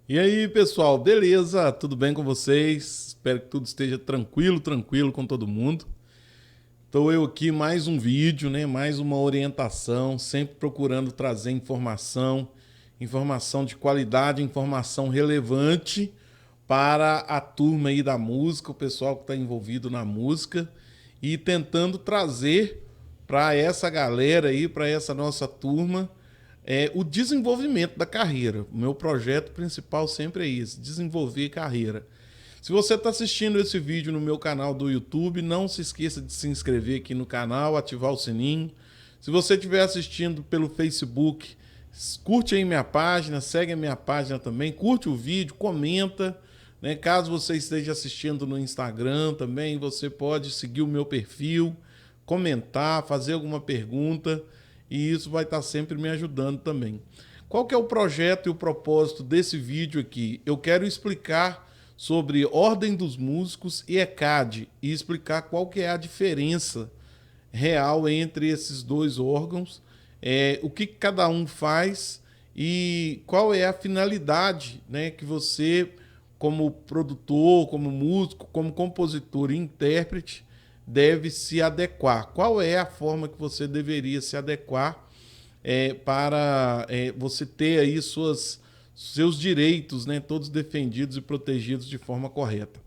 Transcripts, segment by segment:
E aí, pessoal, beleza? Tudo bem com vocês? Espero que tudo esteja tranquilo com todo mundo. Estou eu aqui mais um vídeo, né? Mais uma orientação, sempre procurando trazer informação, informação de qualidade, informação relevante para a turma aí da música, o pessoal que está envolvido na música e tentando trazer para essa galera aí, para essa nossa turma, o desenvolvimento da carreira. O meu projeto principal sempre é isso, desenvolver carreira. Se você está assistindo esse vídeo no meu canal do YouTube, não se esqueça de se inscrever aqui no canal, ativar o sininho. Se você estiver assistindo pelo Facebook, curte aí minha página, segue a minha página também, curte o vídeo, comenta. Né? Caso você esteja assistindo no Instagram também, você pode seguir o meu perfil, comentar, fazer alguma pergunta e isso vai estar sempre me ajudando também. Qual que é o projeto e o propósito desse vídeo aqui? Eu quero explicar sobre Ordem dos Músicos e ECAD e explicar qual que é a diferença real entre esses dois órgãos, o que cada um faz e qual é a finalidade, né, que você, como produtor, como músico, como compositor e intérprete, deve se adequar. Qual é a forma que você deveria se adequar para você ter aí seus direitos, né, todos defendidos e protegidos de forma correta.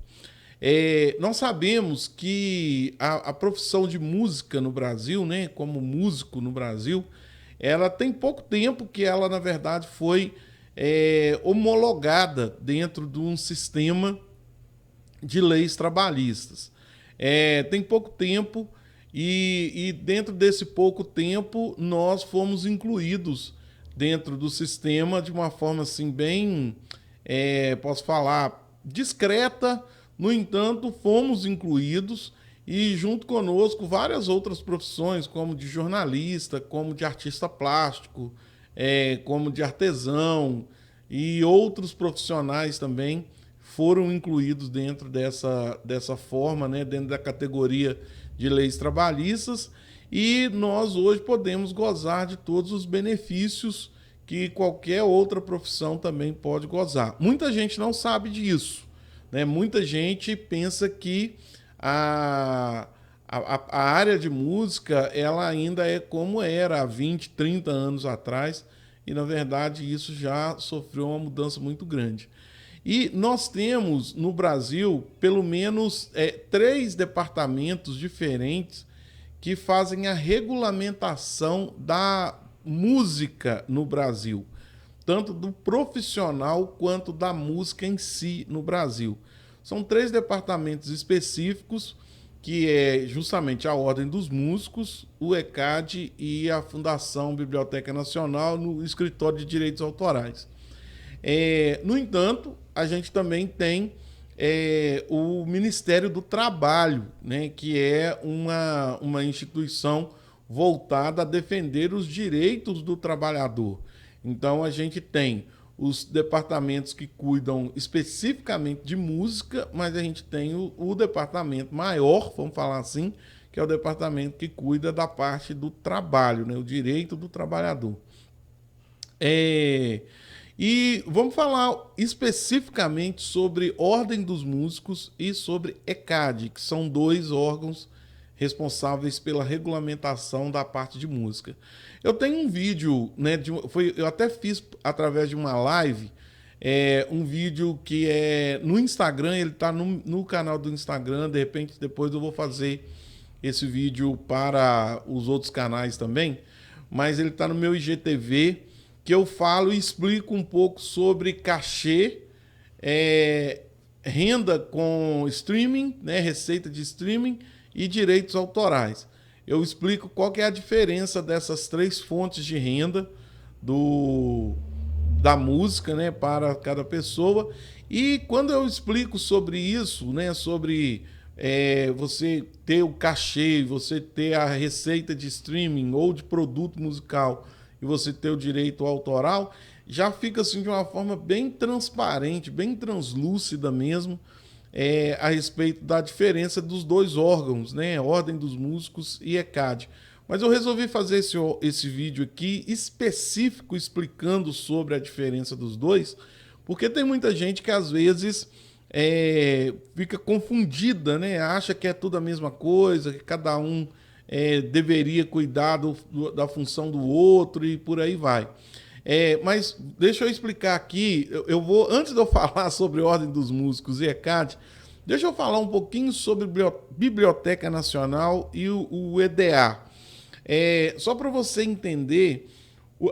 Nós sabemos que a profissão de música no Brasil, né, como músico no Brasil, ela tem pouco tempo que ela, na verdade, foi homologada dentro de um sistema de leis trabalhistas. Tem pouco tempo e dentro desse pouco tempo nós fomos incluídos dentro do sistema de uma forma assim bem, posso falar, discreta. No entanto, fomos incluídos e junto conosco várias outras profissões, como de jornalista, como de artista plástico, como de artesão e outros profissionais também foram incluídos dentro dessa forma, né, dentro da categoria de leis trabalhistas, e nós hoje podemos gozar de todos os benefícios que qualquer outra profissão também pode gozar. Muita gente não sabe disso, né? Muita gente pensa que a área de música ela ainda é como era há 20, 30 anos atrás, e na verdade isso já sofreu uma mudança muito grande. E nós temos no Brasil pelo menos 3 departamentos diferentes que fazem a regulamentação da música no Brasil, tanto do profissional quanto da música em si no Brasil. São 3 departamentos específicos, que é justamente a Ordem dos Músicos, o ECAD e a Fundação Biblioteca Nacional no Escritório de Direitos Autorais. No entanto, a gente também tem o Ministério do Trabalho, né, que é uma instituição voltada a defender os direitos do trabalhador. Então, a gente tem os departamentos que cuidam especificamente de música, mas a gente tem o departamento maior, vamos falar assim, que é o departamento que cuida da parte do trabalho, né, o direito do trabalhador. É, e vamos falar especificamente sobre Ordem dos Músicos e sobre ECAD, que são 2 órgãos responsáveis pela regulamentação da parte de música. Eu tenho um vídeo, né, eu até fiz através de uma live, um vídeo que é no Instagram, ele está no canal do Instagram, de repente depois eu vou fazer esse vídeo para os outros canais também, mas ele está no meu IGTV, que eu falo e explico um pouco sobre cachê, é, renda com streaming, né, receita de streaming e direitos autorais. Eu explico qual que é a diferença dessas 3 fontes de renda da música, né, para cada pessoa. E quando eu explico sobre isso, né, sobre você ter o cachê, você ter a receita de streaming ou de produto musical e você ter o direito autoral, já fica assim de uma forma bem transparente, bem translúcida mesmo, a respeito da diferença dos 2 órgãos, né? Ordem dos Músicos e ECAD. Mas eu resolvi fazer esse vídeo aqui específico explicando sobre a diferença dos dois, Porque tem muita gente que às vezes fica confundida, né? Acha que é tudo a mesma coisa, que cada um deveria cuidar da função do outro e por aí vai. Mas deixa eu explicar aqui, eu vou, antes de eu falar sobre Ordem dos Músicos e ECAD, deixa eu falar um pouquinho sobre Biblioteca Nacional e o EDA. Só para você entender,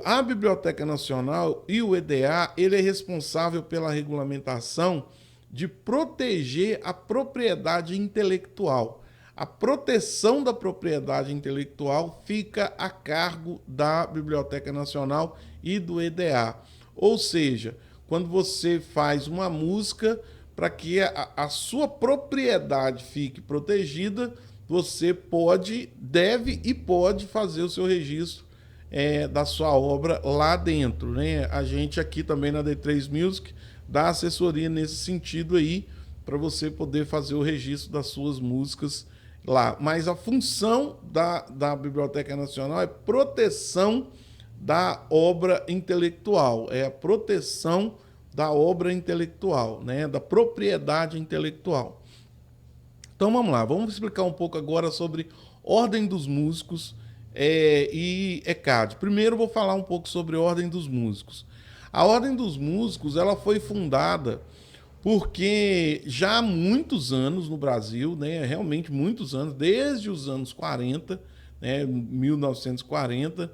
a Biblioteca Nacional e o EDA, ele é responsável pela regulamentação de proteger a propriedade intelectual. A proteção da propriedade intelectual fica a cargo da Biblioteca Nacional e do EDA. Ou seja, quando você faz uma música, para que a sua propriedade fique protegida, você pode, deve e pode fazer o seu registro da sua obra lá dentro, né? A gente aqui também na D3 Music dá assessoria nesse sentido aí, para você poder fazer o registro das suas músicas lá. Mas a função da Biblioteca Nacional é proteção da obra intelectual, é a proteção da obra intelectual, né? Da propriedade intelectual. Então vamos lá, vamos explicar um pouco agora sobre Ordem dos Músicos e ECAD. Primeiro vou falar um pouco sobre Ordem dos Músicos. A Ordem dos Músicos ela foi fundada porque já há muitos anos no Brasil, né, realmente muitos anos, desde os anos 40, né, 1940,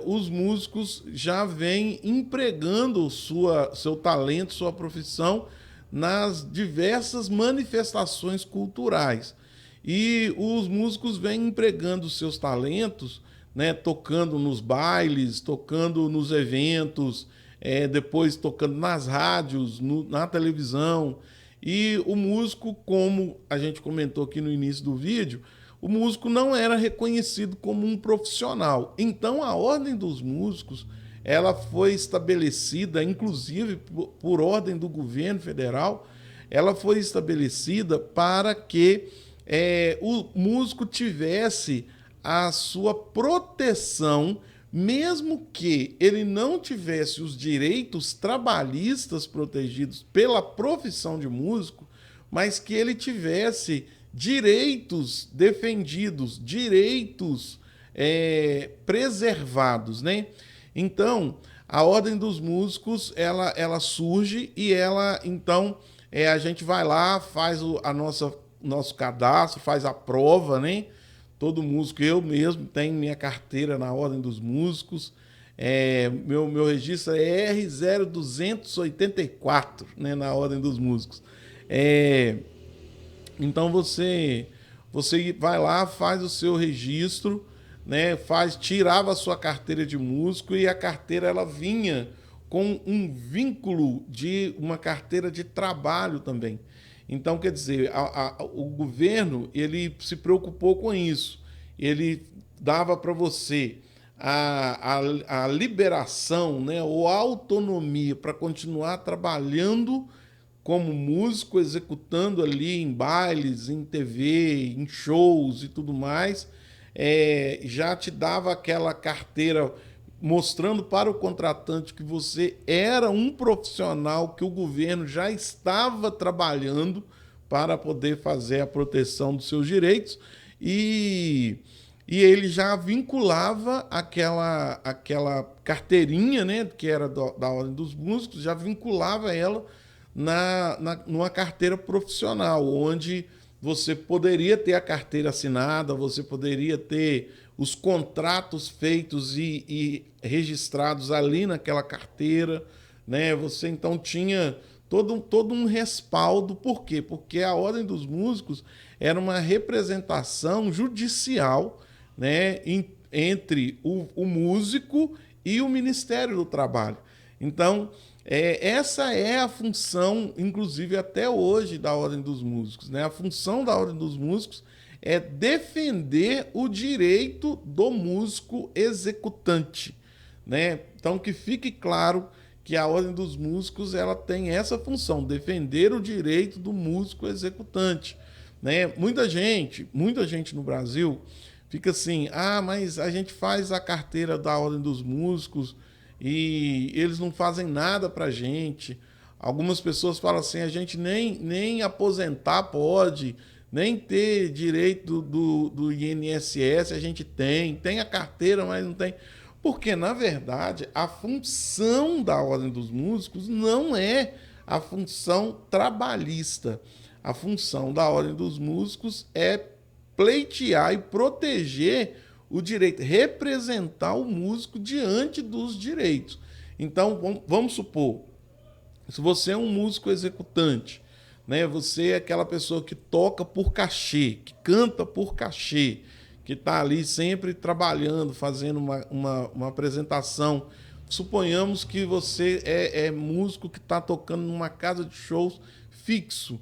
os músicos já vêm empregando seu talento, sua profissão nas diversas manifestações culturais. E os músicos vêm empregando seus talentos, né, tocando nos bailes, tocando nos eventos, depois tocando nas rádios, na televisão. E o músico, como a gente comentou aqui no início do vídeo, o músico não era reconhecido como um profissional. Então, a Ordem dos Músicos ela foi estabelecida, inclusive por ordem do governo federal, ela foi estabelecida para que o músico tivesse a sua proteção, mesmo que ele não tivesse os direitos trabalhistas protegidos pela profissão de músico, mas que ele tivesse direitos defendidos, direitos preservados, né? Então, a Ordem dos Músicos, ela surge e então, a gente vai lá, faz nosso cadastro, faz a prova, né? Todo músico, eu mesmo tenho minha carteira na Ordem dos Músicos, meu registro é R0284, né, na Ordem dos Músicos. Então você vai lá, faz o seu registro, né, tirava a sua carteira de músico e a carteira ela vinha com um vínculo de uma carteira de trabalho também. Então, quer dizer, o governo ele se preocupou com isso. Ele dava para você a liberação, né, ou a autonomia para continuar trabalhando como músico, executando ali em bailes, em TV, em shows e tudo mais. Já te dava aquela carteira mostrando para o contratante que você era um profissional que o governo já estava trabalhando para poder fazer a proteção dos seus direitos e ele já vinculava aquela carteirinha, né, que era da Ordem dos Músicos, já vinculava ela numa carteira profissional, onde você poderia ter a carteira assinada, você poderia ter os contratos feitos e registrados ali naquela carteira, né? Você então tinha todo um respaldo. Por quê? Porque a Ordem dos Músicos era uma representação judicial, né, entre o músico e o Ministério do Trabalho. Então, essa é a função, inclusive até hoje, da Ordem dos Músicos, né? A função da Ordem dos Músicos é defender o direito do músico executante, né? Então, que fique claro que a Ordem dos Músicos ela tem essa função, defender o direito do músico executante, né? Muita gente no Brasil fica assim, mas a gente faz a carteira da Ordem dos Músicos e eles não fazem nada para a gente. Algumas pessoas falam assim, a gente nem aposentar pode, nem ter direito do INSS a gente tem a carteira, mas não tem. Porque, na verdade, a função da Ordem dos Músicos não é a função trabalhista. A função da Ordem dos Músicos é pleitear e proteger o direito, representar o músico diante dos direitos. Então, vamos supor, se você é um músico executante, né, você é aquela pessoa que toca por cachê, que canta por cachê, que está ali sempre trabalhando, fazendo uma apresentação. Suponhamos que você é músico que está tocando numa casa de shows fixo.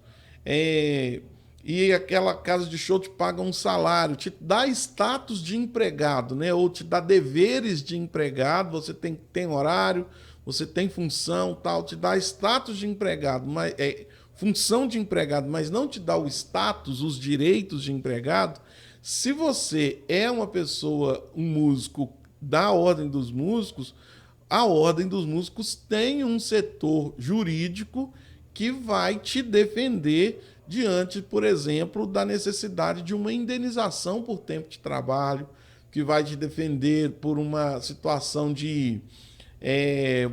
E aquela casa de show te paga um salário, te dá status de empregado, né? Ou te dá deveres de empregado, você tem horário, você tem função, tal, te dá status de empregado, mas função de empregado, mas não te dá o status, os direitos de empregado. Se você é uma pessoa, um músico da Ordem dos Músicos, a Ordem dos Músicos tem um setor jurídico que vai te defender diante, por exemplo, da necessidade de uma indenização por tempo de trabalho, que vai te defender por uma situação de,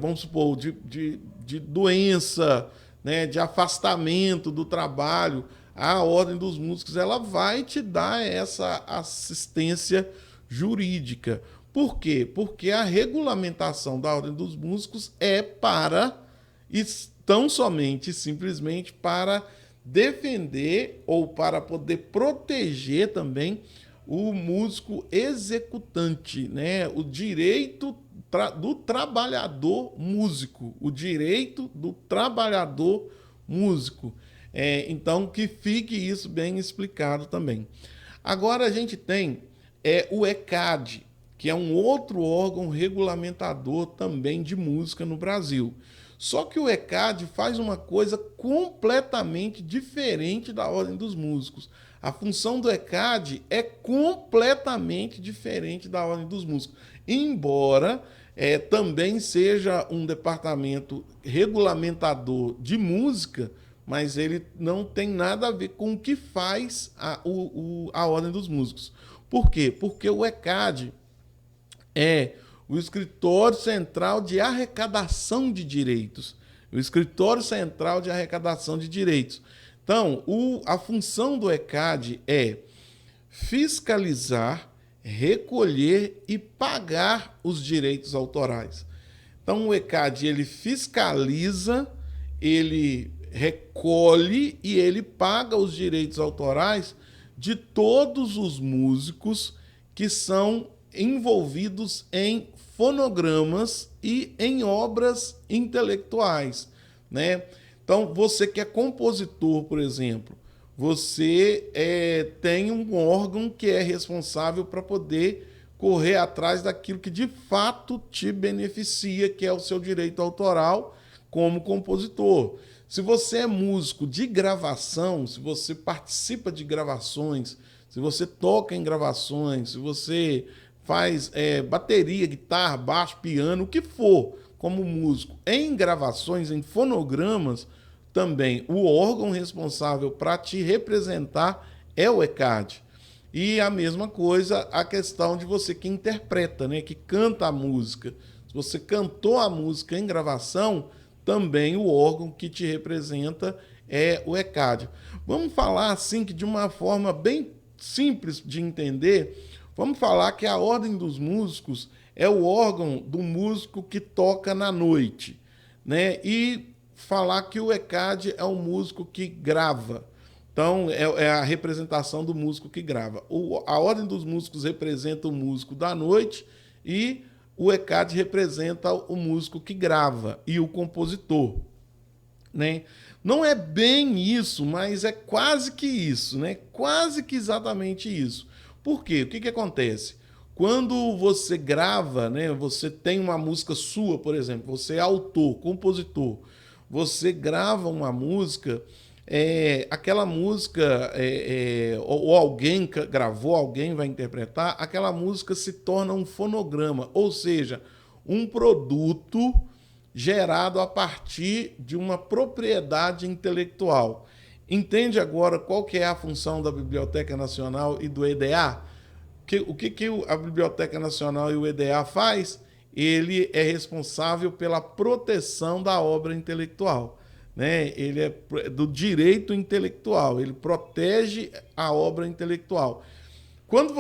vamos supor, de doença, né, de afastamento do trabalho. A Ordem dos Músicos ela vai te dar essa assistência jurídica. Por quê? Porque a regulamentação da Ordem dos Músicos é para, tão somente, simplesmente para defender ou para poder proteger também o músico executante, né? O direito do trabalhador músico, o direito do trabalhador músico. Então, que fique isso bem explicado também. Agora a gente tem o ECAD, que é um outro órgão regulamentador também de música no Brasil. Só que o ECAD faz uma coisa completamente diferente da Ordem dos Músicos. A função do ECAD é completamente diferente da Ordem dos Músicos, embora também seja um departamento regulamentador de música, mas ele não tem nada a ver com o que faz a Ordem dos Músicos. Por quê? Porque o ECAD é o Escritório Central de Arrecadação de Direitos. O Escritório Central de Arrecadação de Direitos. Então, a função do ECAD é fiscalizar, recolher e pagar os direitos autorais. Então, o ECAD ele fiscaliza, ele recolhe e ele paga os direitos autorais de todos os músicos que são envolvidos em fonogramas e em obras intelectuais, né? Então, você que é compositor, por exemplo, você tem um órgão que é responsável para poder correr atrás daquilo que de fato te beneficia, que é o seu direito autoral como compositor. Se você é músico de gravação, se você participa de gravações, se você toca em gravações, se você faz bateria, guitarra, baixo, piano, o que for, como músico, em gravações, em fonogramas, também o órgão responsável para te representar é o ECAD. E a mesma coisa a questão de você que interpreta, né, que canta a música. Se você cantou a música em gravação, também o órgão que te representa é o ECAD. Vamos falar assim que de uma forma bem simples de entender, vamos falar que a Ordem dos Músicos é o órgão do músico que toca na noite, né? E falar que o ECAD é o músico que grava. Então, é a representação do músico que grava. A Ordem dos Músicos representa o músico da noite e o ECAD representa o músico que grava e o compositor, né? Não é bem isso, mas é quase que isso, né? Quase que exatamente isso. Por quê? O que acontece? Quando você grava, né, você tem uma música sua, por exemplo, você é autor, compositor, você grava uma música, aquela música, ou alguém gravou, alguém vai interpretar, aquela música se torna um fonograma, ou seja, um produto gerado a partir de uma propriedade intelectual. Entende agora qual que é a função da Biblioteca Nacional e do EDA? O que a Biblioteca Nacional e o EDA faz? Ele é responsável pela proteção da obra intelectual, né? Ele é do direito intelectual, ele protege a obra intelectual. Quando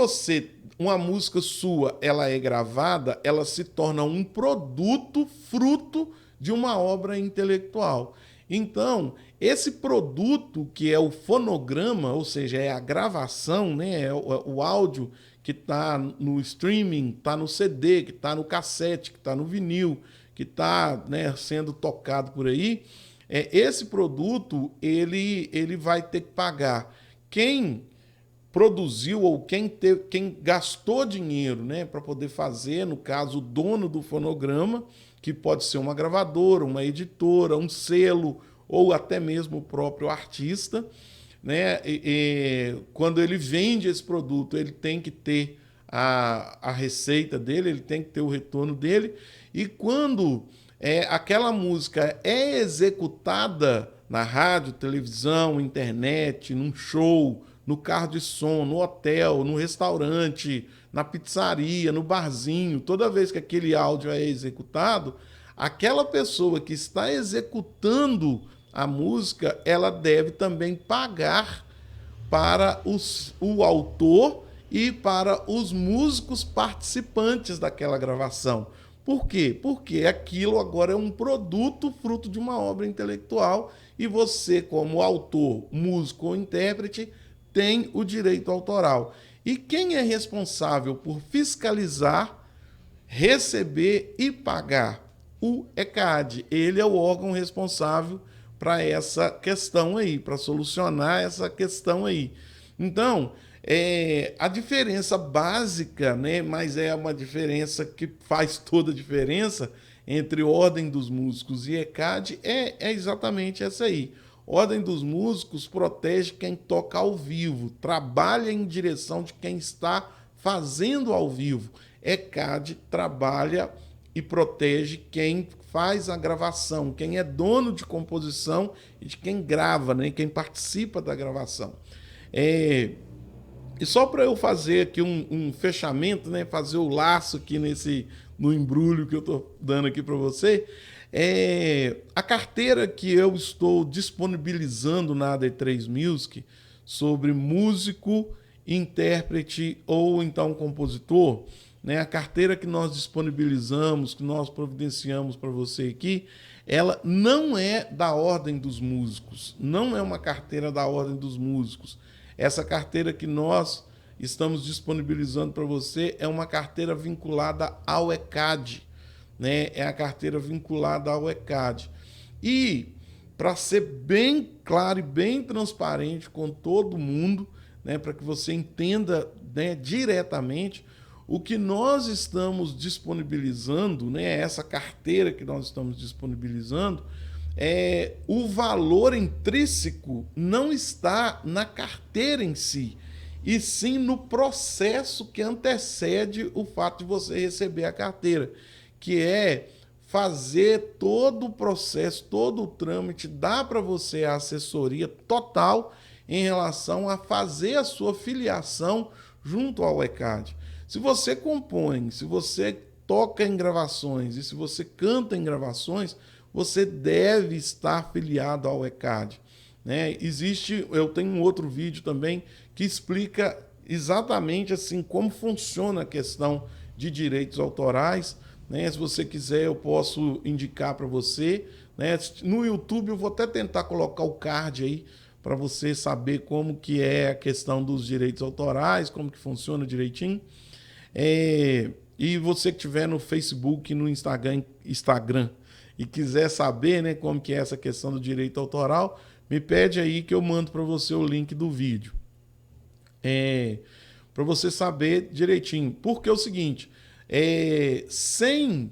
uma música sua, ela é gravada, ela se torna um produto fruto de uma obra intelectual. Então, esse produto que é o fonograma, ou seja, é a gravação, né, é o áudio que está no streaming, está no CD, que está no cassete, que está no vinil, que está, né, sendo tocado por aí, esse produto ele vai ter que pagar quem produziu ou quem gastou dinheiro, né, para poder fazer, no caso, o dono do fonograma, que pode ser uma gravadora, uma editora, um selo ou até mesmo o próprio artista, né? Quando ele vende esse produto, ele tem que ter a receita dele, ele tem que ter o retorno dele. E quando aquela música é executada na rádio, televisão, internet, num show, no carro de som, no hotel, no restaurante, na pizzaria, no barzinho, toda vez que aquele áudio é executado, aquela pessoa que está executando a música, ela deve também pagar para o autor e para os músicos participantes daquela gravação. Por quê? Porque aquilo agora é um produto fruto de uma obra intelectual e você, como autor, músico ou intérprete, tem o direito autoral. E quem é responsável por fiscalizar, receber e pagar? O ECAD. Ele é o órgão responsável para essa questão aí, para solucionar essa questão aí. Então, a diferença básica, né, mas é uma diferença que faz toda a diferença entre Ordem dos Músicos e ECAD, é exatamente essa aí. Ordem dos Músicos protege quem toca ao vivo, trabalha em direção de quem está fazendo ao vivo. ECAD trabalha e protege quem faz a gravação, quem é dono de composição e de quem grava, né, quem participa da gravação. E só para eu fazer aqui um fechamento, né, fazer o laço aqui no embrulho que eu estou dando aqui para você, a carteira que eu estou disponibilizando na AD3 Music sobre músico, intérprete ou então compositor, né, a carteira que nós disponibilizamos, que nós providenciamos para você aqui, ela não é da Ordem dos Músicos, não é uma carteira da Ordem dos Músicos. Essa carteira que nós estamos disponibilizando para você é uma carteira vinculada ao ECAD, né? É a carteira vinculada ao ECAD. E, para ser bem claro e bem transparente com todo mundo, né, para que você entenda, né, diretamente, o que nós estamos disponibilizando, né, essa carteira que nós estamos disponibilizando, o valor intrínseco não está na carteira em si, e sim no processo que antecede o fato de você receber a carteira, que é fazer todo o processo, todo o trâmite, dá para você a assessoria total em relação a fazer a sua filiação junto ao ECAD. Se você compõe, se você toca em gravações e se você canta em gravações, você deve estar afiliado ao ECAD, né? Eu tenho um outro vídeo também que explica exatamente assim como funciona a questão de direitos autorais, né? Se você quiser, eu posso indicar para você, né? No YouTube eu vou até tentar colocar o card aí para você saber como que é a questão dos direitos autorais, como que funciona direitinho. E você que estiver no Facebook e no Instagram e quiser saber, né, como que é essa questão do direito autoral, me pede aí que eu mando para você o link do vídeo. Para você saber direitinho. Porque é o seguinte, sem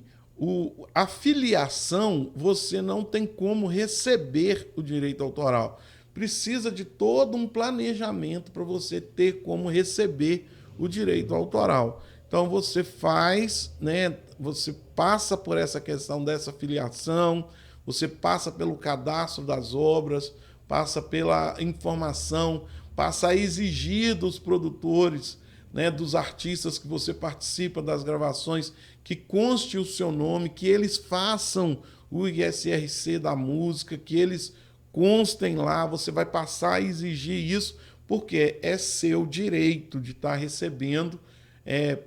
a filiação, você não tem como receber o direito autoral. Precisa de todo um planejamento para você ter como receber o direito autoral. Então você faz, né, você passa por essa questão dessa filiação, você passa pelo cadastro das obras, passa pela informação, passa a exigir dos produtores, né, dos artistas que você participa das gravações, que conste o seu nome, que eles façam o ISRC da música, que eles constem lá, você vai passar a exigir isso, porque é seu direito de estar recebendo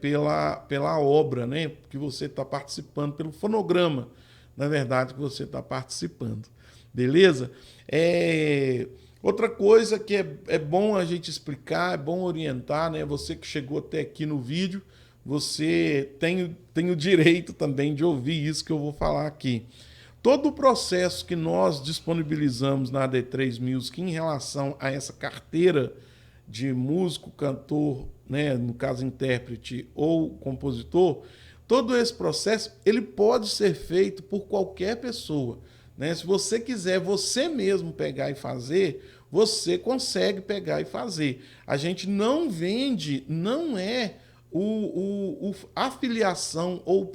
pela obra, né, que você está participando, pelo fonograma, na verdade, que você está participando. Beleza? Outra coisa que é bom a gente explicar, é bom orientar, né? Você que chegou até aqui no vídeo, você tem o direito também de ouvir isso que eu vou falar aqui. Todo o processo que nós disponibilizamos na AD3 Music em relação a essa carteira de músico, cantor, né, no caso intérprete ou compositor, todo esse processo ele pode ser feito por qualquer pessoa, né? Se você quiser você mesmo pegar e fazer, você consegue pegar e fazer. A gente não vende, não é a filiação ou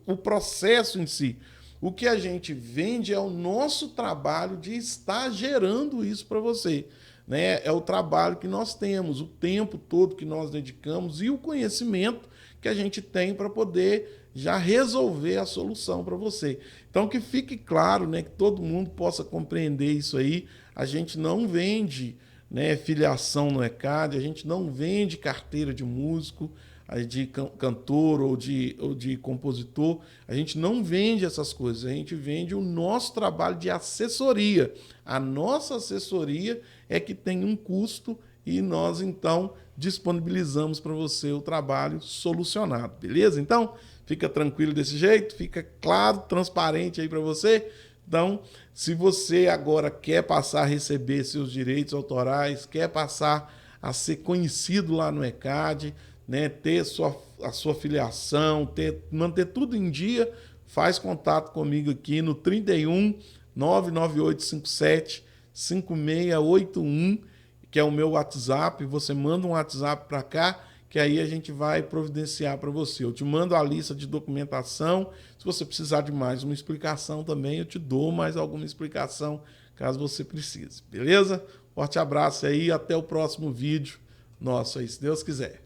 o processo em si. O que a gente vende é o nosso trabalho de estar gerando isso para você, né? É o trabalho que nós temos, o tempo todo que nós dedicamos e o conhecimento que a gente tem para poder já resolver a solução para você. Então, que fique claro, né, que todo mundo possa compreender isso aí. A gente não vende, né, filiação no ECAD, a gente não vende carteira de músico, de cantor ou de compositor. A gente não vende essas coisas, a gente vende o nosso trabalho de assessoria. A nossa assessoria é que tem um custo e nós, então, disponibilizamos para você o trabalho solucionado, beleza? Então, fica tranquilo desse jeito, fica claro, transparente aí para você. Então, se você agora quer passar a receber seus direitos autorais, quer passar a ser conhecido lá no ECAD, né, ter a sua filiação, manter tudo em dia, faz contato comigo aqui no 31 99857 5681, que é o meu WhatsApp. Você manda um WhatsApp para cá, que aí a gente vai providenciar para você. Eu te mando a lista de documentação. Se você precisar de mais uma explicação também, eu te dou mais alguma explicação, caso você precise. Beleza? Forte abraço aí, até o próximo vídeo nosso aí, se Deus quiser.